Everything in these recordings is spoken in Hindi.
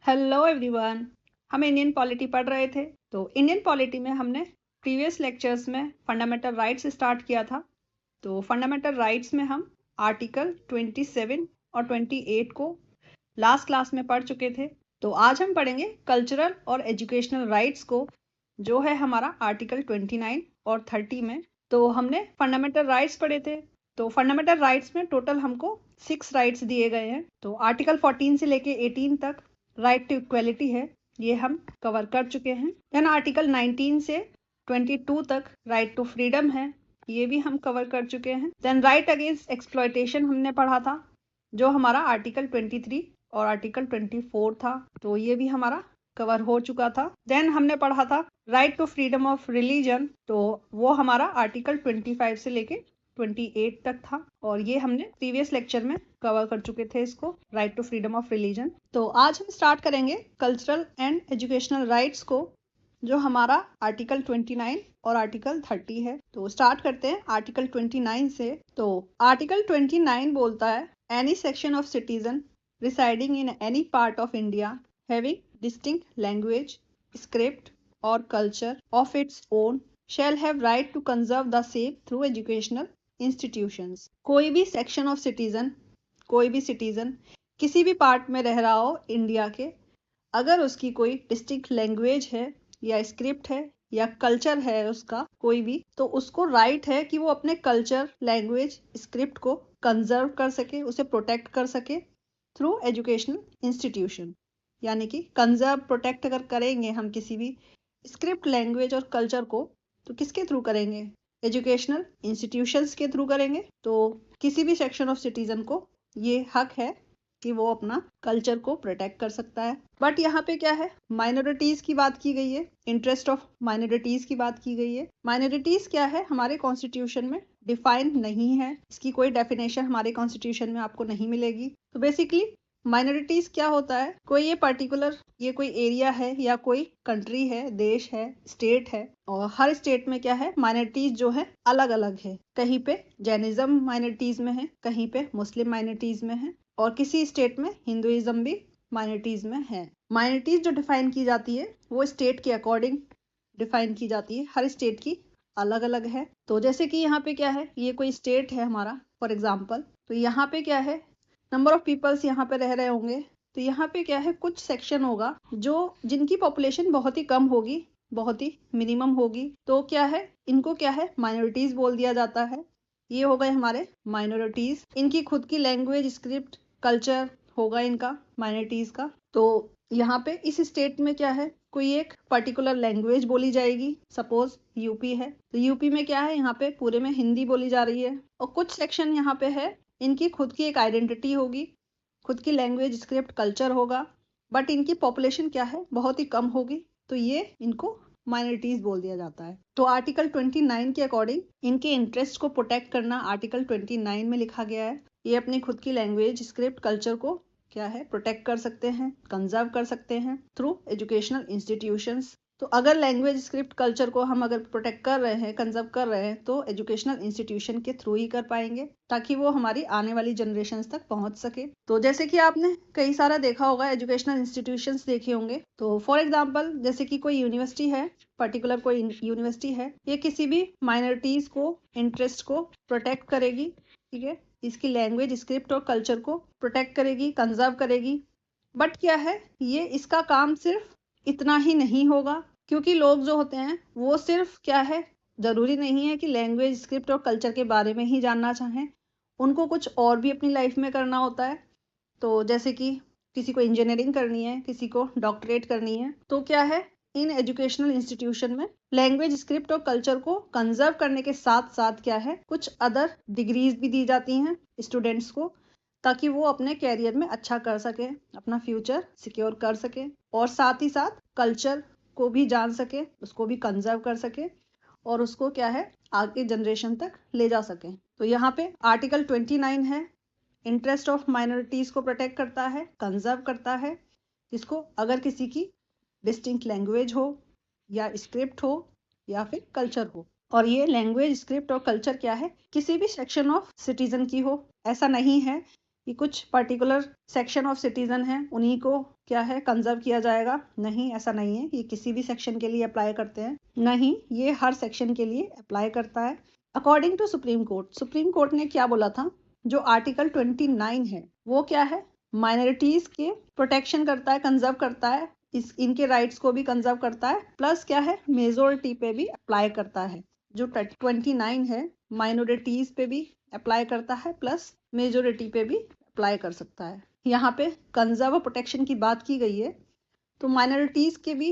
Hello everyone. हम इंडियन पॉलिटी पढ़ रहे थे। तो इंडियन पॉलिटी में हमने प्रीवियस लेक्चर्स में फंडामेंटल राइट्स स्टार्ट किया था। तो फंडामेंटल राइट्स में हम आर्टिकल 27 और 28 को लास्ट क्लास में पढ़ चुके थे। तो आज हम पढ़ेंगे कल्चरल और एजुकेशनल राइट्स को, जो है हमारा आर्टिकल 29 और 30 में। तो हमने फंडामेंटल राइट्स पढ़े थे। तो फंडामेंटल राइट्स में टोटल हमको 6 राइट्स दिए गए हैं। तो आर्टिकल 14 से लेके 18 तक राइट टू इक्वेलिटी है, ये हम कवर कर चुके हैं। देन आर्टिकल 19 से 22 तक राइट टू फ्रीडम है, ये भी हम कवर कर चुके हैं। देन राइट अगेंस्ट एक्सप्लॉयटेशन हमने पढ़ा था, जो हमारा आर्टिकल 23 और आर्टिकल 24 था। तो ये भी हमारा कवर हो चुका था। देन हमने पढ़ा था right to freedom of religion, तो वो हमारा आर्टिकल 25 से लेके 28 तक था, और ये हमने प्रीवियस लेक्चर में कवर कर चुके थे इसको, right to freedom of religion. तो आज हम स्टार्ट करेंगे कल्चरल एंड एजुकेशनल राइट्स को, जो हमारा आर्टिकल 29 और आर्टिकल 30 है। तो स्टार्ट करते हैं आर्टिकल 29 से। तो आर्टिकल 29 बोलता है any section of citizen residing in any part of India having distinct language, script और culture of its own shall have right to conserve the same through educational institutions। कोई भी सेक्शन ऑफ सिटीजन, कोई भी सिटीजन किसी भी पार्ट में रह रहा हो इंडिया के, अगर उसकी कोई डिस्टिंक्ट लैंग्वेज है या स्क्रिप्ट है या कल्चर है उसका कोई भी, तो उसको राइट है कि वो अपने कल्चर, लैंग्वेज, स्क्रिप्ट को कंजर्व कर सके, उसे प्रोटेक्ट कर सके थ्रू एजुकेशनल इंस्टीट्यूशन। यानी कि कंजर्व, प्रोटेक्ट अगर करेंगे हम किसी भी स्क्रिप्ट, लैंग्वेज और कल्चर को, तो किसके थ्रू करेंगे? एजुकेशनल इंस्टीट्यूशंस के थ्रू करेंगे। तो किसी भी सेक्शन ऑफ सिटीजन को ये हक है कि वो अपना कल्चर को प्रोटेक्ट कर सकता है। बट यहाँ पे क्या है, माइनॉरिटीज की बात की गई है, इंटरेस्ट ऑफ माइनॉरिटीज की बात की गई है। माइनॉरिटीज क्या है, हमारे कॉन्स्टिट्यूशन में डिफाइन नहीं है, इसकी कोई डेफिनेशन हमारे कॉन्स्टिट्यूशन में आपको नहीं मिलेगी। तो बेसिकली माइनॉरिटीज क्या होता है, कोई ये पर्टिकुलर, ये कोई एरिया है या कोई कंट्री है, देश है, स्टेट है, और हर स्टेट में क्या है, माइनॉरिटीज जो है अलग अलग है। कहीं पे जैनिज्म माइनॉरिटीज में है, कहीं पे मुस्लिम माइनॉरिटीज में है, और किसी स्टेट में हिंदुइज्म भी माइनॉरिटीज में है। माइनॉरिटीज जो डिफाइन की जाती है वो स्टेट के अकॉर्डिंग डिफाइन की जाती है, हर स्टेट की अलग अलग है। तो जैसे कि यहाँ पे क्या है, ये कोई स्टेट है हमारा फॉर एग्जाम्पल, तो यहाँ पे क्या है, नंबर ऑफ पीपल्स यहाँ पे रह रहे होंगे। तो यहाँ पे क्या है, कुछ सेक्शन होगा जो जिनकी पॉपुलेशन बहुत ही कम होगी, बहुत ही मिनिमम होगी। तो क्या है, इनको क्या है, माइनॉरिटीज बोल दिया जाता है। ये हो गए हमारे माइनॉरिटीज। इनकी खुद की लैंग्वेज, स्क्रिप्ट, कल्चर होगा इनका माइनॉरिटीज का। तो यहाँ पे इस स्टेट में क्या है, कोई एक पर्टिकुलर लैंग्वेज बोली जाएगी। सपोज यूपी है, तो यूपी में क्या है, यहाँ पे पूरे में हिंदी बोली जा रही है। और कुछ सेक्शन यहाँ पे है, इनकी खुद की एक आइडेंटिटी होगी, खुद की लैंग्वेज, स्क्रिप्ट, कल्चर होगा, बट इनकी पॉपुलेशन क्या है, बहुत ही कम होगी। तो ये इनको माइनॉरिटीज बोल दिया जाता है। तो आर्टिकल 29 के अकॉर्डिंग इनके इंटरेस्ट को प्रोटेक्ट करना आर्टिकल 29 में लिखा गया है। ये अपनी खुद की लैंग्वेज, स्क्रिप्ट, कल्चर को क्या है, प्रोटेक्ट कर सकते हैं, कंजर्व कर सकते हैं थ्रू एजुकेशनल इंस्टीट्यूशंस। तो अगर लैंग्वेज, स्क्रिप्ट, कल्चर को हम अगर प्रोटेक्ट कर रहे हैं, कंजर्व कर रहे हैं, तो एजुकेशनल इंस्टीट्यूशन के थ्रू ही कर पाएंगे, ताकि वो हमारी आने वाली जनरेशन तक पहुंच सके। तो जैसे कि आपने कई सारा देखा होगा, एजुकेशनल इंस्टीट्यूशंस देखे होंगे। तो फॉर एग्जाम्पल जैसे कि कोई यूनिवर्सिटी है, पर्टिकुलर कोई यूनिवर्सिटी है, ये किसी भी माइनॉरिटीज को, इंटरेस्ट को प्रोटेक्ट करेगी, ठीक है, इसकी लैंग्वेज, स्क्रिप्ट और कल्चर को प्रोटेक्ट करेगी, कंजर्व करेगी। बट क्या है, ये इसका काम सिर्फ इतना ही नहीं होगा, क्योंकि लोग जो होते हैं वो सिर्फ क्या है, जरूरी नहीं है कि लैंग्वेज, स्क्रिप्ट और कल्चर के बारे में ही जानना चाहें, उनको कुछ और भी अपनी लाइफ में करना होता है। तो जैसे कि किसी को इंजीनियरिंग करनी है, किसी को डॉक्टरेट करनी है, तो क्या है, इन एजुकेशनल इंस्टीट्यूशन में लैंग्वेज, स्क्रिप्ट और कल्चर को कंजर्व करने के साथ साथ क्या है, कुछ अदर डिग्रीज भी दी जाती हैं स्टूडेंट्स को, ताकि वो अपने कैरियर में अच्छा कर सके, अपना फ्यूचर सिक्योर कर सके, और साथ ही साथ कल्चर को भी जान सके, उसको भी कंजर्व कर सके, और उसको क्या है, आगे जनरेशन तक ले जा सके। तो यहाँ पे आर्टिकल 29 है, इंटरेस्ट ऑफ माइनॉरिटीज को प्रोटेक्ट करता है, कंजर्व करता है, जिसको अगर किसी की डिस्टिंक्ट लैंग्वेज हो या स्क्रिप्ट हो या फिर कल्चर हो। और ये लैंग्वेज, स्क्रिप्ट और कल्चर क्या है, किसी भी सेक्शन ऑफ सिटीजन की हो, ऐसा नहीं है कि कुछ पर्टिकुलर सेक्शन ऑफ सिटीजन हैं उन्हीं को क्या है कंजर्व किया जाएगा। नहीं, ऐसा नहीं है, ये किसी भी सेक्शन के लिए अप्लाई करते हैं। नहीं, ये हर सेक्शन के लिए अप्लाई करता है। अकॉर्डिंग टू सुप्रीम कोर्ट ने क्या बोला था, जो आर्टिकल 29 है वो क्या है, माइनॉरिटीज के प्रोटेक्शन करता है, कंजर्व करता है, इनके राइट्स को भी कंजर्व करता है, प्लस क्या है मेजोरिटी पे भी अप्लाई करता है। जो 29 है माइनॉरिटीज पे भी अप्लाई करता है, प्लस मेजोरिटी पे भी अप्लाई कर सकता है। यहाँ पे कंजर्व प्रोटेक्शन की बात की गई है, तो माइनॉरिटीज के भी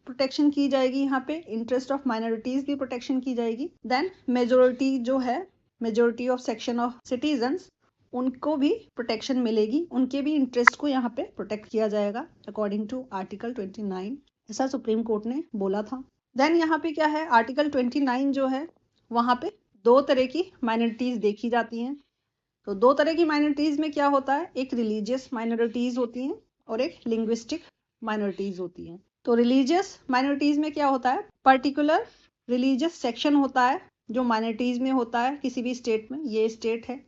प्रोटेक्शन की जाएगी, यहाँ पे इंटरेस्ट ऑफ माइनॉरिटीज भी प्रोटेक्शन की जाएगी। देन मेजोरिटी जो है, majority of section of citizens, उनको भी प्रोटेक्शन मिलेगी, उनके भी इंटरेस्ट को यहाँ पे प्रोटेक्ट किया जाएगा अकॉर्डिंग टू आर्टिकल 29। ऐसा सुप्रीम कोर्ट ने बोला था। देन यहाँ पे क्या है, आर्टिकल 29 जो है वहाँ पे दो तरह की माइनॉरिटीज देखी जाती हैं। तो दो तरह की माइनॉरिटीज में क्या होता है, एक रिलीजियस माइनॉरिटीज होती हैं और एक लिंग्विस्टिक माइनॉरिटीज होती हैं। तो रिलीजियस माइनॉरिटीज में क्या होता है, पर्टिकुलर रिलीजियस सेक्शन होता है जो माइनॉरिटीज में होता है किसी भी स्टेट में। ये स्टेट है,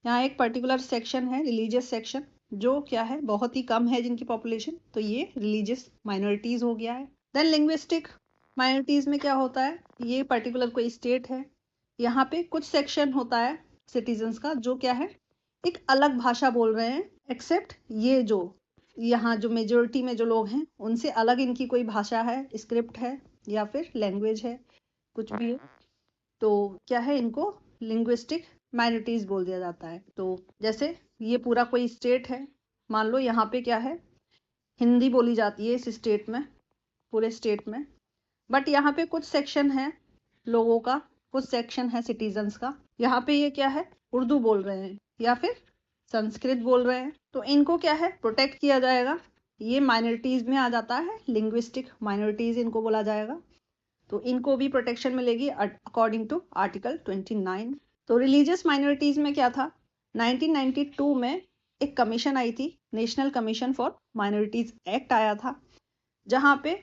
यहाँ एक पर्टिकुलर सेक्शन है रिलीजियस सेक्शन, जो क्या है बहुत ही कम है जिनकी पॉपुलेशन, तो ये रिलीजियस माइनॉरिटीज हो गया है। देन लिंग्विस्टिक माइनॉरिटीज में क्या होता है, ये पर्टिकुलर कोई स्टेट है, यहाँ पे कुछ सेक्शन होता है सिटीजन्स का जो क्या है एक अलग भाषा बोल रहे हैं, एक्सेप्ट ये जो यहाँ जो मेजोरिटी में जो लोग हैं उनसे अलग इनकी कोई भाषा है, स्क्रिप्ट है या फिर लैंग्वेज है, कुछ भी है, तो क्या है इनको लिंग्विस्टिक माइनॉरिटीज बोल दिया जाता है। तो जैसे ये पूरा कोई स्टेट है, मान लो यहाँ पे क्या है हिंदी बोली जाती है इस स्टेट में, पूरे स्टेट में, बट यहाँ पे कुछ सेक्शन है लोगों का, कुछ सेक्शन है सिटीजन्स का, यहाँ पे ये क्या है उर्दू बोल रहे हैं या फिर संस्कृत बोल रहे हैं, तो इनको क्या है प्रोटेक्ट किया जाएगा। ये माइनॉरिटीज में आ जाता है, लिंग्विस्टिक माइनॉरिटीज इनको बोला जाएगा, तो इनको भी प्रोटेक्शन मिलेगी अकॉर्डिंग टू आर्टिकल 29। तो रिलीजियस माइनॉरिटीज में क्या था, 1992 में एक कमीशन आई थी, national commission for minorities act आया था, जहाँ पे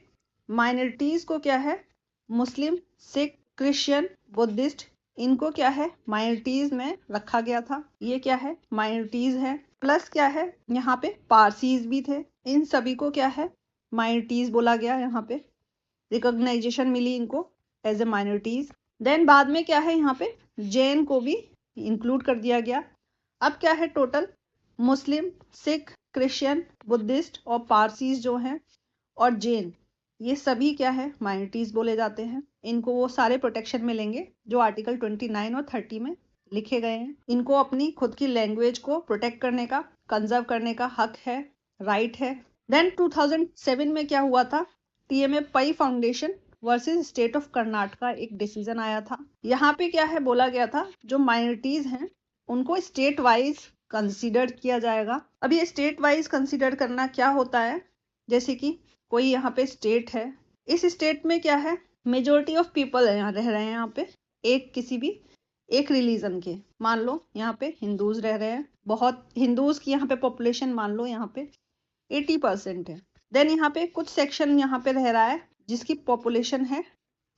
माइनॉरिटीज को क्या है मुस्लिम, सिख, क्रिश्चियन, बुद्धिस्ट, इनको क्या है माइनॉरिटीज में रखा गया था। ये क्या है माइनॉरिटीज है, प्लस क्या है यहाँ पे पारसीज भी थे, इन सभी को क्या है माइनॉरिटीज बोला गया, यहाँ पे रिकॉग्नाइजेशन मिली इनको एज ए माइनॉरिटीज। देन बाद में क्या है यहाँ पे जैन को भी इंक्लूड कर दिया गया। अब क्या है टोटल मुस्लिम, सिख, क्रिश्चियन, बुद्धिस्ट और पारसीज जो हैं और जैन, ये सभी क्या है माइनॉरिटीज बोले जाते हैं। इनको वो सारे प्रोटेक्शन मिलेंगे जो आर्टिकल 29 और 30 में लिखे गए हैं। इनको अपनी खुद की लैंग्वेज को प्रोटेक्ट करने का, कंजर्व करने का हक है, राइट है। देन 2007 में क्या हुआ था, टीएमए पई foundation versus state of Karnataka एक डिसीजन आया था। यहाँ पे क्या है बोला गया था जो माइनॉरिटीज हैं उनको स्टेट वाइज कंसिडर किया जाएगा। अब ये स्टेट वाइज कंसिडर करना क्या होता है, जैसे कि कोई यहाँ पे स्टेट है, इस स्टेट में क्या है मेजोरिटी ऑफ पीपल है यहाँ रह रहे हैं, यहाँ पे एक किसी भी एक रिलीजन के, मान लो यहाँ पे हिंदूज रह रहे हैं, बहुत हिंदूज की यहाँ पे पॉपुलेशन मान लो यहाँ पे 80% है। देन यहाँ पे कुछ सेक्शन यहाँ पे रह रहा है जिसकी पॉपुलेशन है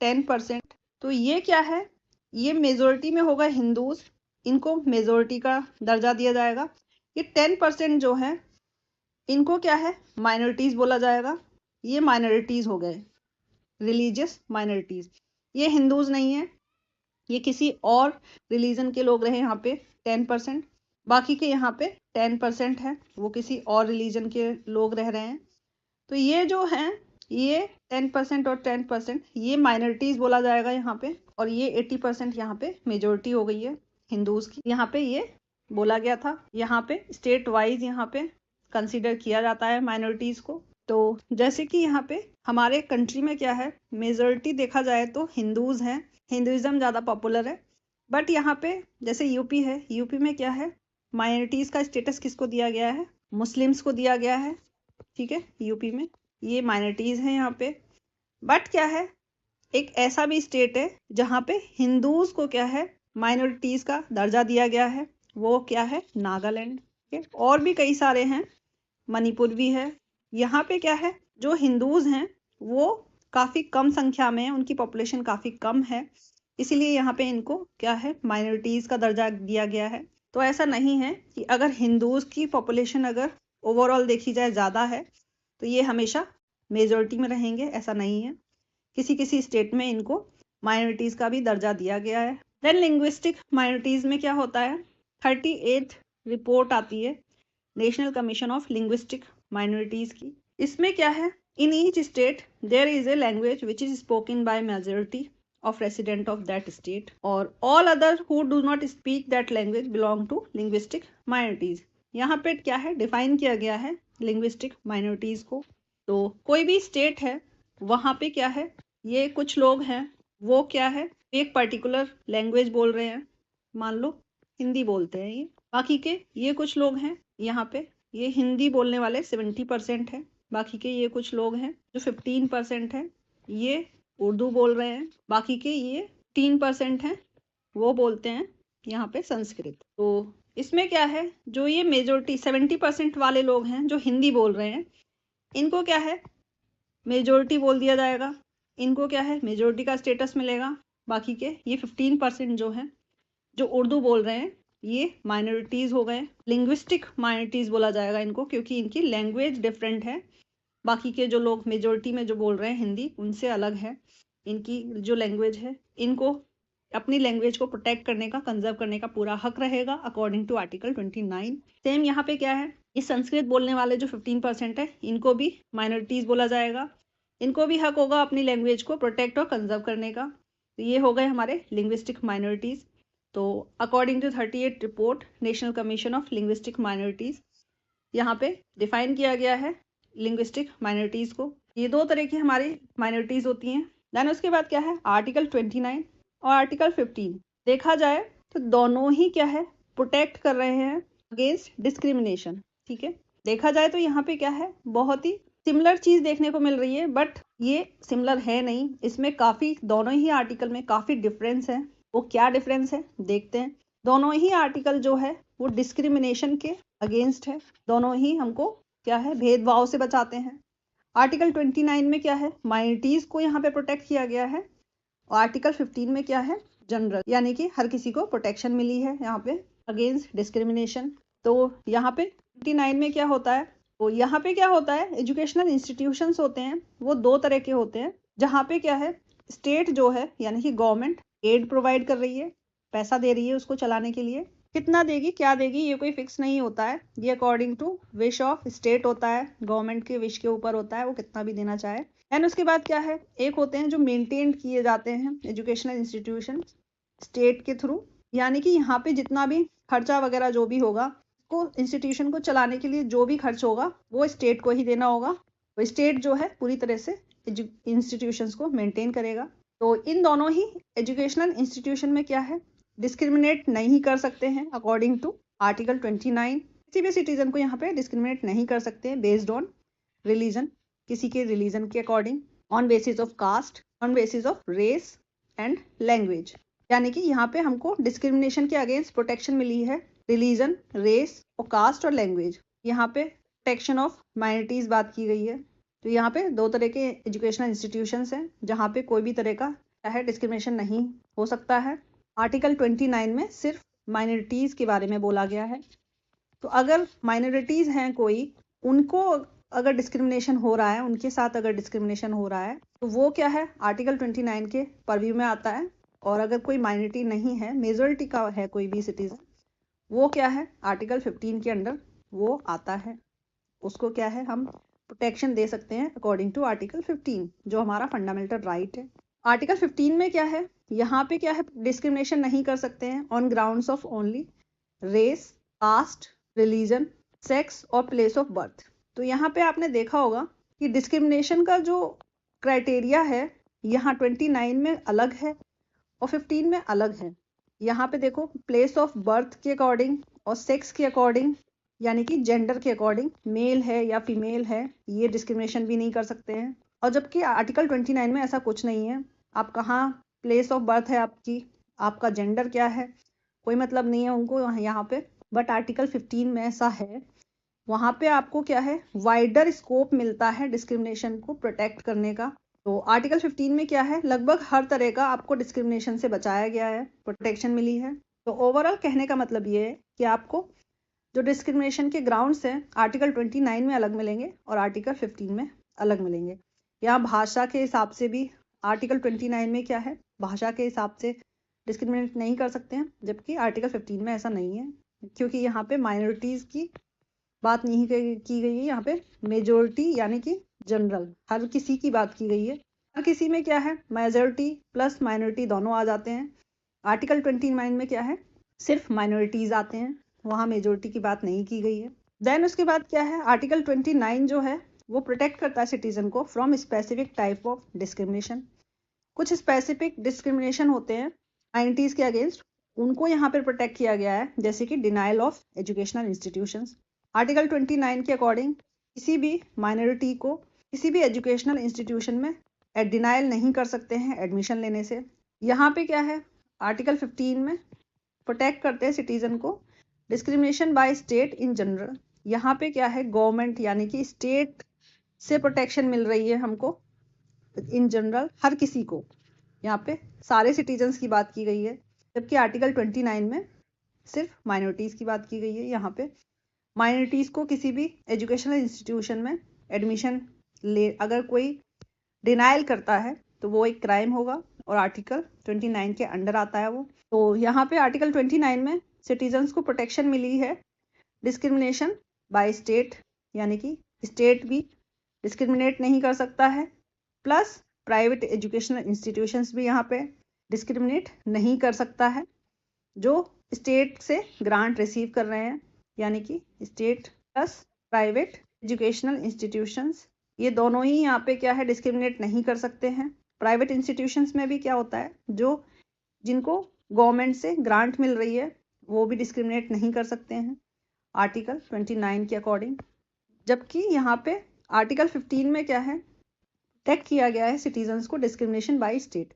10%, तो ये क्या है ये मेजोरिटी में होगा हिंदूज, इनको मेजोरिटी का दर्जा दिया जाएगा। ये 10% जो है इनको क्या है माइनॉरिटीज बोला जाएगा, ये माइनॉरिटीज हो गए रिलीजियस माइनॉरिटीज। ये हिंदूज नहीं है, ये किसी और रिलीजन के लोग रहे यहाँ पे 10%, बाकी के यहाँ पे 10% है वो किसी और रिलीजन के लोग रह रहे हैं। तो ये जो हैं ये 10% और 10% ये माइनॉरिटीज बोला जाएगा यहाँ पे, और ये 80% यहाँ पे मेजोरिटी हो गई है हिंदूज की। यहाँ पे ये बोला गया था, यहाँ पे स्टेट वाइज यहाँ पे कंसिडर किया जाता है माइनॉरिटीज को। तो जैसे कि यहाँ पे हमारे कंट्री में क्या है मेजोरिटी देखा जाए तो हिंदूज हैं, हिंदुइज्म ज़्यादा पॉपुलर है, बट यहाँ पे जैसे यूपी है, यूपी में क्या है माइनॉरिटीज़ का स्टेटस किसको दिया गया है, मुस्लिम्स को दिया गया है, ठीक है, यूपी में ये माइनॉरिटीज़ हैं यहाँ पे। बट क्या है एक ऐसा भी स्टेट है जहाँ पे हिंदूज को क्या है माइनॉरिटीज़ का दर्जा दिया गया है, वो क्या है नागालैंड, ठीक है, और भी कई सारे हैं, मणिपुर भी है। यहाँ पे क्या है जो हिंदूज हैं वो काफ़ी कम संख्या में है, उनकी पॉपुलेशन काफ़ी कम है, इसीलिए यहाँ पे इनको क्या है माइनॉरिटीज़ का दर्जा दिया गया है। तो ऐसा नहीं है कि अगर हिंदूज की पॉपुलेशन अगर ओवरऑल देखी जाए ज़्यादा है तो ये हमेशा मेजॉरिटी में रहेंगे, ऐसा नहीं है। किसी किसी स्टेट में इनको माइनॉरिटीज़ का भी दर्जा दिया गया है। देन लिंग्विस्टिक माइनॉरिटीज़ में क्या होता है, 38th रिपोर्ट आती है national commission of linguistic minorities की। इसमें क्या है, in each state there is a language which is spoken by majority of resident of that state or all other who do not speak that language belong to linguistic minorities। यहाँ पे क्या है, डिफाइन किया गया है लिंग्विस्टिक माइनॉरिटीज को। तो कोई भी स्टेट है वहाँ पे क्या है, ये कुछ लोग हैं वो क्या है एक पर्टिकुलर लैंग्वेज बोल रहे हैं, मान लो हिंदी बोलते हैं ये, बाकी के ये कुछ लोग हैं यहाँ पे ये हिंदी बोलने वाले 70% है, बाकी के ये कुछ लोग हैं जो 15% है ये उर्दू बोल रहे हैं, बाकी के ये 3% हैं वो बोलते हैं यहाँ पे संस्कृत। तो इसमें क्या है, जो ये मेजोरिटी 70% वाले लोग हैं जो हिंदी बोल रहे हैं इनको क्या है मेजोरिटी बोल दिया जाएगा, इनको क्या है मेजोरिटी का स्टेटस मिलेगा। बाकी के ये 15% जो हैं जो उर्दू बोल रहे हैं ये माइनॉरिटीज़ हो गए, लिंग्विस्टिक माइनॉरिटीज़ बोला जाएगा इनको क्योंकि इनकी लैंग्वेज डिफरेंट है। बाकी के जो लोग मेजोरिटी में जो बोल रहे हैं हिंदी उनसे अलग है, इनकी जो लैंग्वेज है इनको अपनी लैंग्वेज को प्रोटेक्ट करने का कंजर्व करने का पूरा हक रहेगा अकॉर्डिंग टू आर्टिकल 29। सेम यहाँ पे क्या है, इस संस्कृत बोलने वाले जो 15% है इनको भी माइनॉरिटीज़ बोला जाएगा, इनको भी हक होगा अपनी लैंग्वेज को प्रोटेक्ट और कंजर्व करने का। तो ये हो गए हमारे लिंग्विस्टिक माइनॉरिटीज़। तो according to 38 report national commission of linguistic minorities यहाँ पे डिफाइन किया गया है लिंग्विस्टिक माइनॉरिटीज़ को। ये दो तरह की हमारी माइनॉरिटीज़ होती हैं। देन उसके बाद क्या है, आर्टिकल 29 और आर्टिकल 15 देखा जाए तो दोनों ही क्या है प्रोटेक्ट कर रहे हैं अगेंस्ट डिस्क्रिमिनेशन। ठीक है, देखा जाए तो यहाँ पे क्या है बहुत ही सिमिलर चीज़ देखने को मिल रही है, बट ये सिमिलर है नहीं, इसमें काफ़ी दोनों ही आर्टिकल में काफ़ी डिफरेंस है। वो क्या डिफरेंस है देखते हैं। दोनों ही आर्टिकल जो है वो डिस्क्रिमिनेशन के अगेंस्ट है, दोनों ही हमको क्या है भेदभाव से बचाते हैं। आर्टिकल 29 में क्या है माइनॉरिटीज़ को यहाँ पे प्रोटेक्ट किया गया है और आर्टिकल 15 में क्या है जनरल, यानी कि हर किसी को प्रोटेक्शन मिली है यहाँ पे अगेंस्ट डिस्क्रिमिनेशन। तो यहाँ पे 29 में क्या होता है, तो यहाँ पे क्या होता है एजुकेशनल इंस्टीट्यूशंस होते हैं वो दो तरह के होते हैं, जहाँ पे क्या है स्टेट जो है यानी कि गवर्नमेंट एड प्रोवाइड कर रही है, पैसा दे रही है उसको चलाने के लिए, कितना देगी क्या देगी ये कोई फिक्स नहीं होता है, ये according to wish of state होता है, गवर्नमेंट के विश के ऊपर होता है वो कितना भी देना चाहे। एंड उसके बाद क्या है, एक होते हैं जो मेंटेन किए जाते हैं एजुकेशनल इंस्टीट्यूशन स्टेट के थ्रू, यानी कि यहाँ पे जितना भी खर्चा वगैरह जो भी होगा को इंस्टीट्यूशन को चलाने के लिए जो भी खर्च होगा वो स्टेट को ही देना होगा, वो स्टेट जो है पूरी तरह से इंस्टीट्यूशंस को मेंटेन करेगा। तो इन दोनों ही एजुकेशनल इंस्टीट्यूशन में क्या है डिस्क्रिमिनेट नहीं कर सकते हैं अकॉर्डिंग टू आर्टिकल 29। किसी भी सिटीजन को यहाँ पे डिस्क्रिमिनेट नहीं कर सकते हैं बेस्ड ऑन रिलीजन, किसी के रिलीजन के according, on basis of caste, on basis of race and language, यानी कि यहाँ पे हमको डिस्क्रिमिनेशन के अगेंस्ट प्रोटेक्शन मिली है रिलीजन, रेस और कास्ट और लैंग्वेज। यहाँ पे प्रोटेक्शन ऑफ माइनॉरिटीज बात की गई है। तो यहाँ पे दो तरह के एजुकेशनल इंस्टीट्यूशंस हैं जहाँ पे कोई भी तरह का है डिस्क्रिमिनेशन नहीं हो सकता है। आर्टिकल 29 में सिर्फ माइनॉरिटीज़ के बारे में बोला गया है। तो अगर माइनॉरिटीज़ हैं कोई, उनको अगर डिस्क्रिमिनेशन हो रहा है, उनके साथ अगर डिस्क्रिमिनेशन हो रहा है तो वो क्या है आर्टिकल 29 के परव्यू में आता है। और अगर कोई माइनॉरिटी नहीं है, मेजॉरिटी का है कोई भी सिटीजन, वो क्या है आर्टिकल 15 के अंडर वो आता है, उसको क्या है हम प्रोटेक्शन दे सकते हैं अकॉर्डिंग टू आर्टिकल 15 जो हमारा फंडामेंटल राइट है। आर्टिकल 15 में क्या है, यहाँ पे क्या है डिस्क्रिमिनेशन नहीं कर सकते हैं on grounds of only race, caste, religion, sex और प्लेस ऑफ बर्थ। तो यहाँ पे आपने देखा होगा कि डिस्क्रिमिनेशन का जो क्राइटेरिया है यहाँ 29 में अलग है और 15 में अलग है। यहाँ पे देखो प्लेस ऑफ बर्थ के अकॉर्डिंग और सेक्स के अकॉर्डिंग, यानी कि जेंडर के अकॉर्डिंग, मेल है या फीमेल है, ये डिस्क्रिमिनेशन भी नहीं कर सकते हैं। और जबकि आर्टिकल 29 में ऐसा कुछ नहीं है, आप कहाँ प्लेस ऑफ बर्थ है आपकी, आपका जेंडर क्या है, कोई मतलब नहीं है उनको यहाँ पे। बट आर्टिकल 15 में ऐसा है, वहाँ पे आपको क्या है वाइडर स्कोप मिलता है डिस्क्रिमिनेशन को प्रोटेक्ट करने का। तो आर्टिकल 15 में क्या है लगभग हर तरह का आपको डिस्क्रिमिनेशन से बचाया गया है, प्रोटेक्शन मिली है। तो ओवरऑल कहने का मतलब ये है कि आपको जो डिस्क्रिमिनेशन के ग्राउंड्स हैं आर्टिकल 29 में अलग मिलेंगे और आर्टिकल 15 में अलग मिलेंगे। यहाँ भाषा के हिसाब से भी आर्टिकल 29 में क्या है, भाषा के हिसाब से डिस्क्रिमिनेट नहीं कर सकते हैं, जबकि आर्टिकल 15 में ऐसा नहीं है, क्योंकि यहाँ पे माइनॉरिटीज़ की बात नहीं की गई है। यहाँ पे मेजोरिटी यानी कि जनरल हर किसी की बात की गई है। हर किसी में क्या है, मेजोरिटी प्लस माइनॉरिटी दोनों आ जाते हैं। आर्टिकल 29 में क्या है, सिर्फ माइनॉरिटीज़ आते हैं, वहाँ मेजोरिटी की बात नहीं की गई है। देन उसके बाद क्या है, आर्टिकल 29 जो है वो प्रोटेक्ट करता है सिटीजन को from specific type of discrimination. कुछ स्पेसिफिक डिस्क्रिमिनेशन होते हैं माइनॉरिटीज़ के अगेंस्ट, उनको यहाँ पर प्रोटेक्ट किया गया है, जैसे कि denial of educational institutions. Article 29 के अकॉर्डिंग किसी भी माइनॉरिटी को किसी भी एजुकेशनल इंस्टीट्यूशन में डिनाइल नहीं कर सकते हैं एडमिशन लेने से। यहाँ पे क्या है, आर्टिकल 15 में प्रोटेक्ट करते हैं सिटीजन को discrimination by state in general. यहाँ पे क्या है, गवर्नमेंट यानी कि स्टेट से प्रोटेक्शन मिल रही है हमको इन जनरल, हर किसी को। यहाँ पे सारे सिटीजन्स की बात की गई है, जबकि आर्टिकल 29 में सिर्फ माइनॉरिटीज़ की बात की गई है। यहाँ पे माइनॉरिटीज़ को किसी भी एजुकेशनल इंस्टीट्यूशन में एडमिशन अगर कोई डिनाइल करता है तो वो एक क्राइम होगा और आर्टिकल 29 के अंडर आता है वो। तो यहाँ पे आर्टिकल 29 में सिटीजन्स को प्रोटेक्शन मिली है डिस्क्रिमिनेशन बाय स्टेट, यानी कि स्टेट भी डिस्क्रिमिनेट नहीं कर सकता है, प्लस प्राइवेट एजुकेशनल इंस्टीट्यूशंस भी यहाँ पे डिस्क्रिमिनेट नहीं कर सकता है जो स्टेट से ग्रांट रिसीव कर रहे हैं, यानी कि state plus private educational institutions, ये दोनों ही यहाँ पे क्या है, डिस्क्रिमिनेट नहीं कर सकते हैं। प्राइवेट इंस्टीट्यूशंस में भी क्या होता है, जो जिनको गवर्नमेंट से ग्रांट मिल रही है वो भी डिस्क्रिमिनेट नहीं कर सकते हैं आर्टिकल 29 के अकॉर्डिंग। जबकि यहाँ पे आर्टिकल 15 में क्या है, प्रोटेक्ट किया गया है सिटीजन्स को डिस्क्रिमिनेशन बाय स्टेट।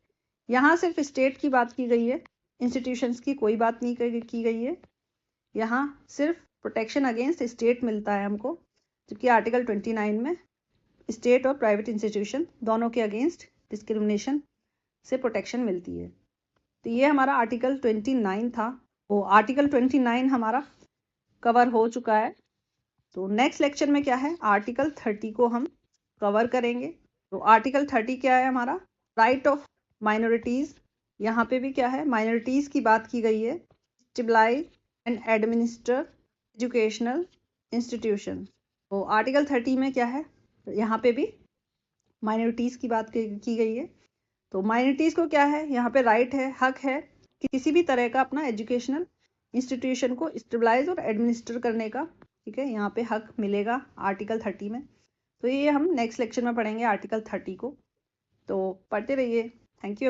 यहाँ सिर्फ स्टेट की बात की गई है, इंस्टीट्यूशंस की कोई बात नहीं की गई है। यहाँ सिर्फ प्रोटेक्शन अगेंस्ट स्टेट मिलता है हमको, जबकि आर्टिकल 29 में स्टेट और प्राइवेट इंस्टीट्यूशन दोनों के अगेंस्ट डिस्क्रिमिनेशन से प्रोटेक्शन मिलती है। तो ये हमारा आर्टिकल 29 था। वो आर्टिकल 29 हमारा कवर हो चुका है। तो नेक्स्ट लेक्चर में क्या है, आर्टिकल 30 को हम कवर करेंगे। तो आर्टिकल 30 क्या है हमारा, राइट ऑफ माइनॉरिटीज़। यहाँ पे भी क्या है, माइनॉरिटीज़ की बात की गई है, stabilise and administer educational institution. तो आर्टिकल 30 में क्या है, यहाँ पे भी माइनॉरिटीज़ की बात की गई है। तो माइनॉरिटीज़ को क्या है, यहाँ पे राइट है, हक है कि किसी भी तरह का अपना एजुकेशनल इंस्टीट्यूशन को स्टेबलाइज और एडमिनिस्टर करने का, ठीक है, यहाँ पे हक मिलेगा आर्टिकल 30 में। तो ये हम नेक्स्ट लेक्चर में पढ़ेंगे आर्टिकल 30 को। तो पढ़ते रहिए। Thank you.